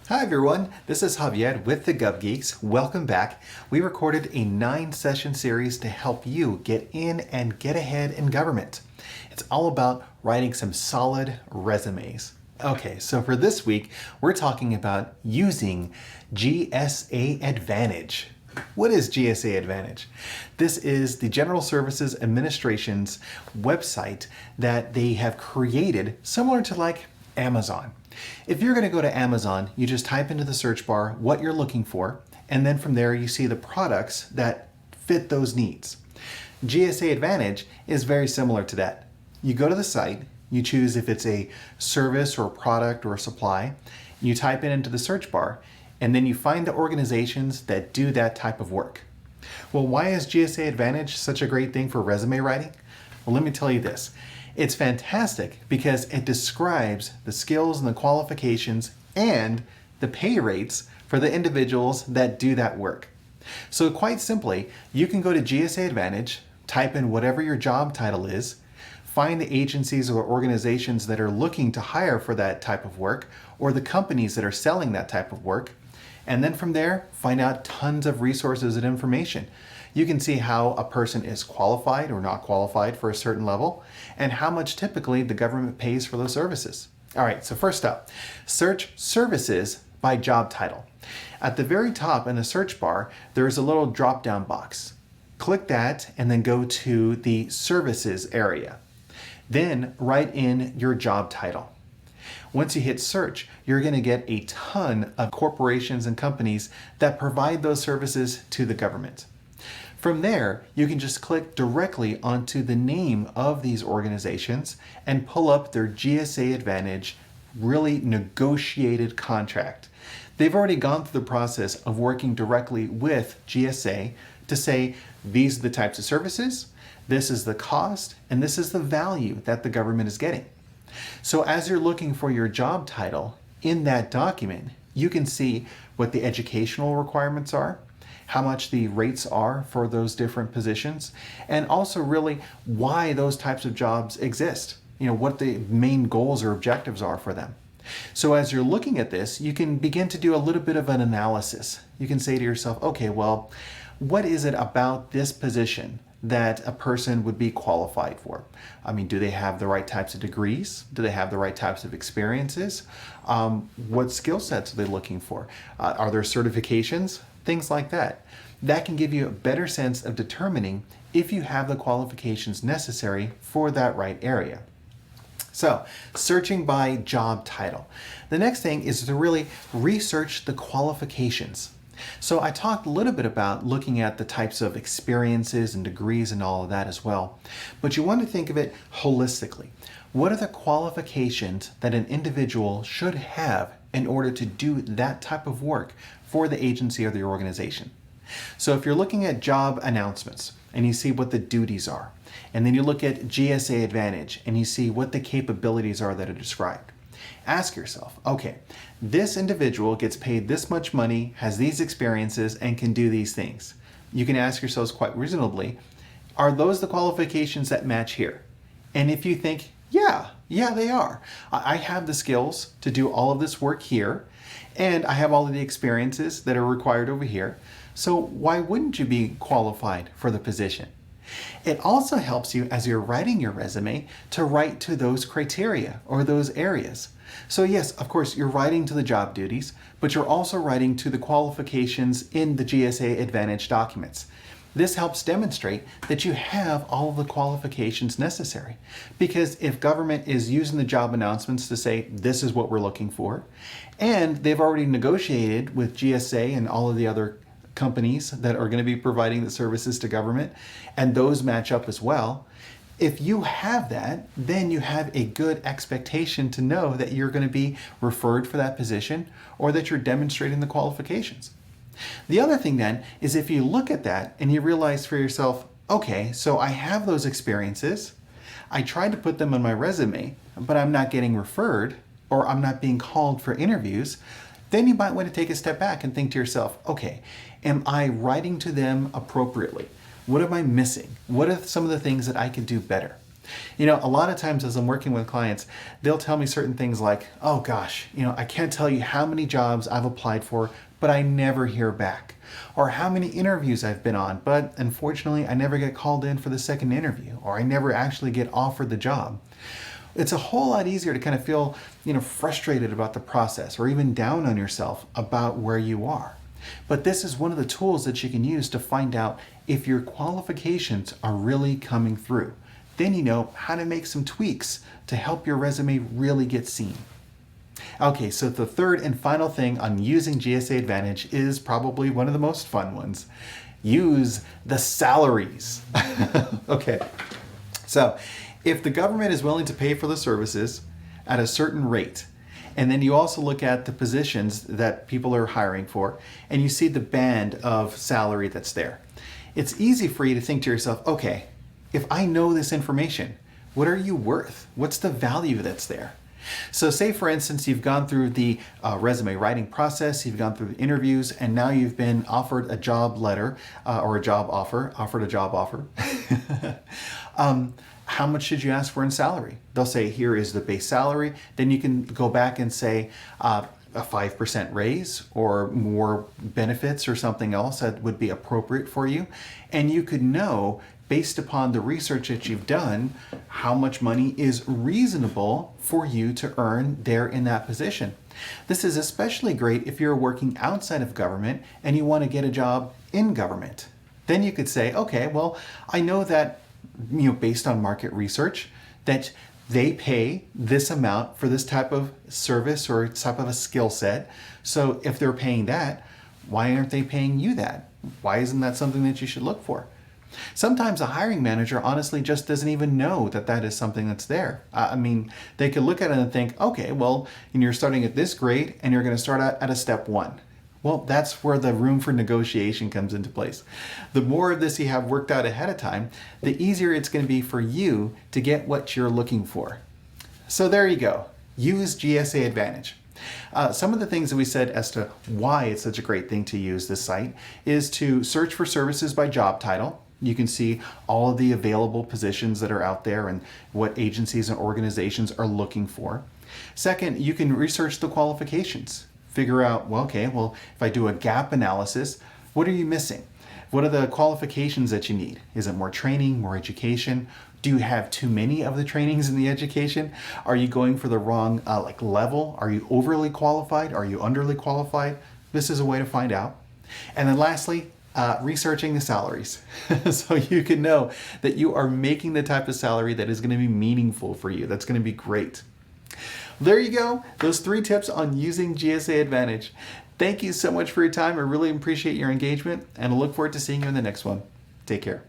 Hi everyone, this is Javier with the Geeks. Welcome back. We recorded a 9-session series to help you get in and get ahead in government. It's all about writing some solid resumes. Okay, so for this week, we're talking about using GSA Advantage. What is GSA Advantage? This is the General Services Administration's website that they have created similar to like Amazon. If you're going to go to Amazon, you just type into the search bar what you're looking for, and then from there you see the products that fit those needs. GSA Advantage is very similar to that. You go to the site, you choose if it's a service or a product or a supply, you type it into the search bar, and then you find the organizations that do that type of work. Well, why is GSA Advantage such a great thing for resume writing? Well, let me tell you this. It's fantastic because it describes the skills and the qualifications and the pay rates for the individuals that do that work. So quite simply, you can go to GSA Advantage, type in whatever your job title is, find the agencies or organizations that are looking to hire for that type of work, or the companies that are selling that type of work, and then from there, find out tons of resources and information. You can see how a person is qualified or not qualified for a certain level, and how much typically the government pays for those services. All right, so first up, search services by job title. At the very top in the search bar, there is a little drop-down box. Click that and then go to the services area. Then write in your job title. Once you hit search, you're going to get a ton of corporations and companies that provide those services to the government. From there, you can just click directly onto the name of these organizations and pull up their GSA Advantage really negotiated contract. They've already gone through the process of working directly with GSA to say, these are the types of services, this is the cost, and this is the value that the government is getting. So as you're looking for your job title in that document, you can see what the educational requirements are, how much the rates are for those different positions, and also really why those types of jobs exist, what the main goals or objectives are for them. So as you're looking at this, you can begin to do a little bit of an analysis. You can say to yourself, okay, well, what is it about this position that a person would be qualified for? I mean, do they have the right types of degrees? Do they have the right types of experiences? What skill sets are they looking for? Are there certifications? Things like that. That can give you a better sense of determining if you have the qualifications necessary for that right area. So, searching by job title. The next thing is to really research the qualifications. So I talked a little bit about looking at the types of experiences and degrees and all of that as well. But you want to think of it holistically. What are the qualifications that an individual should have in order to do that type of work for the agency or the organization? So if you're looking at job announcements and you see what the duties are, and then you look at GSA Advantage and you see what the capabilities are that are described, ask yourself, okay, this individual gets paid this much money, has these experiences, and can do these things. You can ask yourselves quite reasonably, are those the qualifications that match here? And if you think, yeah, they are. I have the skills to do all of this work here, and I have all of the experiences that are required over here, so why wouldn't you be qualified for the position? It also helps you as you're writing your resume to write to those criteria or those areas. So yes, of course, you're writing to the job duties, but you're also writing to the qualifications in the GSA Advantage documents. This helps demonstrate that you have all of the qualifications necessary. Because if government is using the job announcements to say, this is what we're looking for, and they've already negotiated with GSA and all of the other companies that are going to be providing the services to government, and those match up as well, if you have that, then you have a good expectation to know that you're going to be referred for that position or that you're demonstrating the qualifications. The other thing then is if you look at that and you realize for yourself, okay, so I have those experiences, I tried to put them on my resume, but I'm not getting referred or I'm not being called for interviews, then you might want to take a step back and think to yourself, okay, am I writing to them appropriately? What am I missing? What are some of the things that I could do better? You know, a lot of times as I'm working with clients, they'll tell me certain things like, oh gosh, I can't tell you how many jobs I've applied for, but I never hear back. Or how many interviews I've been on, but unfortunately I never get called in for the second interview, or I never actually get offered the job. It's a whole lot easier to kind of feel, frustrated about the process or even down on yourself about where you are. But this is one of the tools that you can use to find out if your qualifications are really coming through. Then you know how to make some tweaks to help your resume really get seen. Okay, so the third and final thing on using GSA Advantage is probably one of the most fun ones. Use the salaries. Okay, so if the government is willing to pay for the services at a certain rate, and then you also look at the positions that people are hiring for, and you see the band of salary that's there, it's easy for you to think to yourself, okay, if I know this information, what are you worth? What's the value that's there? So say, for instance, you've gone through the resume writing process, you've gone through the interviews, and now you've been offered a job letter or a job offer, how much should you ask for in salary? They'll say, here is the base salary. Then you can go back and say a 5% raise or more benefits or something else that would be appropriate for you. And you could know, based upon the research that you've done, how much money is reasonable for you to earn there in that position. This is especially great if you're working outside of government and you want to get a job in government. Then you could say, okay, well, I know that, based on market research, that they pay this amount for this type of service or type of a skill set. So if they're paying that, why aren't they paying you that? Why isn't that something that you should look for? Sometimes a hiring manager honestly just doesn't even know that that is something that's there. They could look at it and think, okay, well, you're starting at this grade and you're going to start out at a step 1. Well, that's where the room for negotiation comes into place. The more of this you have worked out ahead of time, the easier it's going to be for you to get what you're looking for. So there you go. Use GSA Advantage. Some of the things that we said as to why it's such a great thing to use this site is to search for services by job title. You can see all of the available positions that are out there and what agencies and organizations are looking for. Second, you can research the qualifications. Figure out, if I do a gap analysis, what are you missing? What are the qualifications that you need? Is it more training, more education? Do you have too many of the trainings in the education? Are you going for the wrong level? Are you overly qualified? Are you underly qualified? This is a way to find out. And then lastly, researching the salaries. So you can know that you are making the type of salary that is going to be meaningful for you. That's going to be great. There you go. Those 3 tips on using GSA Advantage. Thank you so much for your time. I really appreciate your engagement and I look forward to seeing you in the next one. Take care.